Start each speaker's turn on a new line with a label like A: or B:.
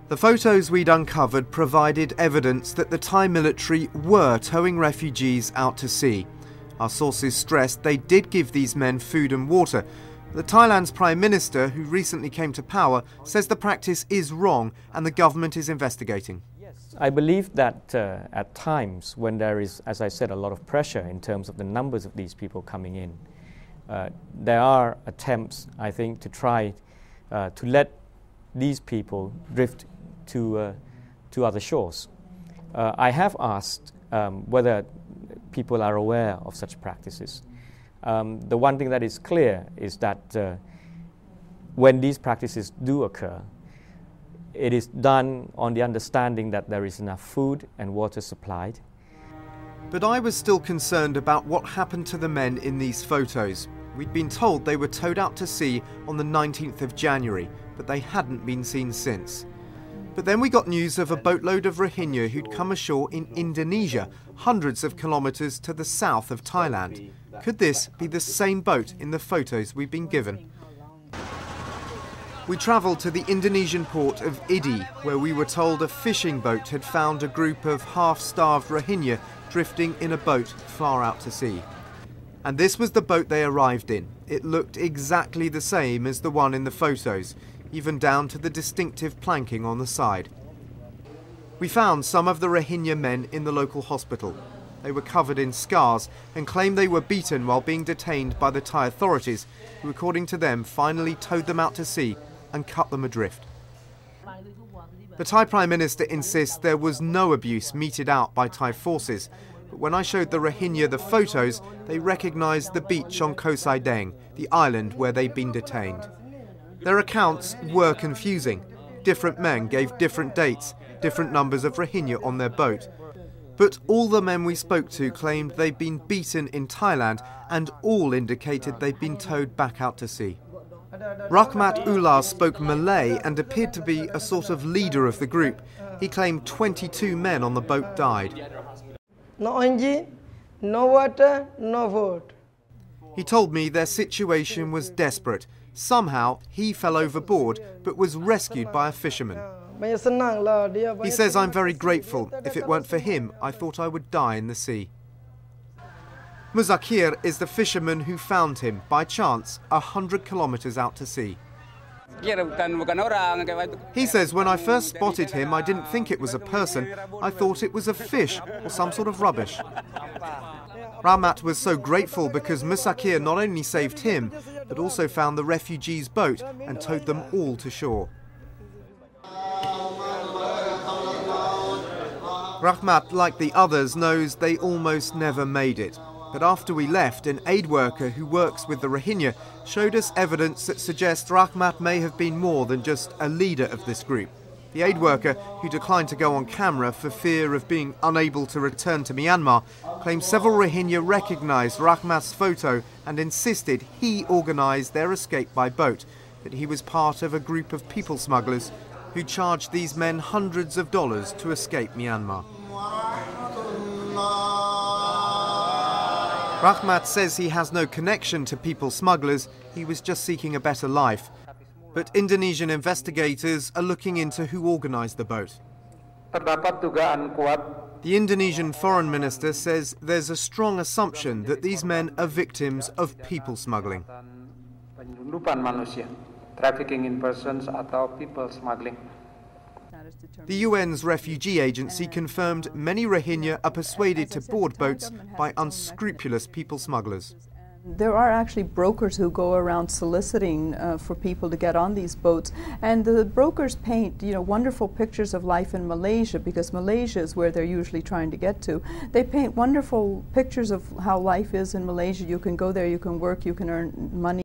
A: The photos we'd uncovered provided evidence that the Thai military were towing refugees out to sea. Our sources stressed they did give these men food and water. The Thailand's Prime Minister, who recently came to power, says the practice is wrong and the government is investigating.
B: Yes, I believe that at times when there is, as I said, a lot of pressure in terms of the numbers of these people coming in, there are attempts, I think, to try to let these people drift to other shores. I have asked whether people are aware of such practices. The one thing that is clear is that when these practices do occur, it is done on the understanding that there is enough food and water supplied.
A: But I was still concerned about what happened to the men in these photos. We'd been told they were towed out to sea on the 19th of January, but they hadn't been seen since. But then we got news of a boatload of Rohingya who'd come ashore in Indonesia, hundreds of kilometres to the south of Thailand. Could this be the same boat in the photos we've been given? We travelled to the Indonesian port of Idi, where we were told a fishing boat had found a group of half-starved Rohingya drifting in a boat far out to sea. And this was the boat they arrived in. It looked exactly the same as the one in the photos, even down to the distinctive planking on the side. We found some of the Rohingya men in the local hospital. They were covered in scars and claimed they were beaten while being detained by the Thai authorities, who, according to them, finally towed them out to sea and cut them adrift. The Thai Prime Minister insists there was no abuse meted out by Thai forces, but when I showed the Rohingya the photos, they recognised the beach on Koh Sai Deng, the island where they'd been detained. Their accounts were confusing. Different men gave different dates, different numbers of Rohingya on their boat. But all the men we spoke to claimed they'd been beaten in Thailand, and all indicated they'd been towed back out to sea. Rahmat Ullah spoke Malay and appeared to be a sort of leader of the group. He claimed 22 men on the boat died.
C: No engine, no water, no food.
A: He told me their situation was desperate. Somehow he fell overboard but was rescued by a fisherman. He says, "I'm very grateful. If it weren't for him, I thought I would die in the sea." Muzakir is the fisherman who found him, by chance, 100 kilometres out to sea. He says, "When I first spotted him, I didn't think it was a person. I thought it was a fish or some sort of rubbish." Rahmat was so grateful because Muzakir not only saved him, but also found the refugees' boat and towed them all to shore. Rahmat, like the others, knows they almost never made it. But after we left, an aid worker who works with the Rohingya showed us evidence that suggests Rahmat may have been more than just a leader of this group. The aid worker, who declined to go on camera for fear of being unable to return to Myanmar, claims several Rohingya recognised Rahmat's photo and insisted he organised their escape by boat, that he was part of a group of people smugglers who charged these men hundreds of dollars to escape Myanmar. Rahmat says he has no connection to people smugglers, he was just seeking a better life. But Indonesian investigators are looking into who organised the boat. The Indonesian foreign minister says there's a strong assumption that these men are victims of people smuggling.
D: Trafficking in persons atau people smuggling.
A: The UN's refugee agency confirmed many Rohingya are persuaded to board boats by unscrupulous people smugglers.
E: There are actually brokers who go around soliciting for people to get on these boats, and the brokers paint, wonderful pictures of life in Malaysia, because Malaysia is where they're usually trying to get to. They paint wonderful pictures of how life is in Malaysia. You can go there, you can work, you can earn money.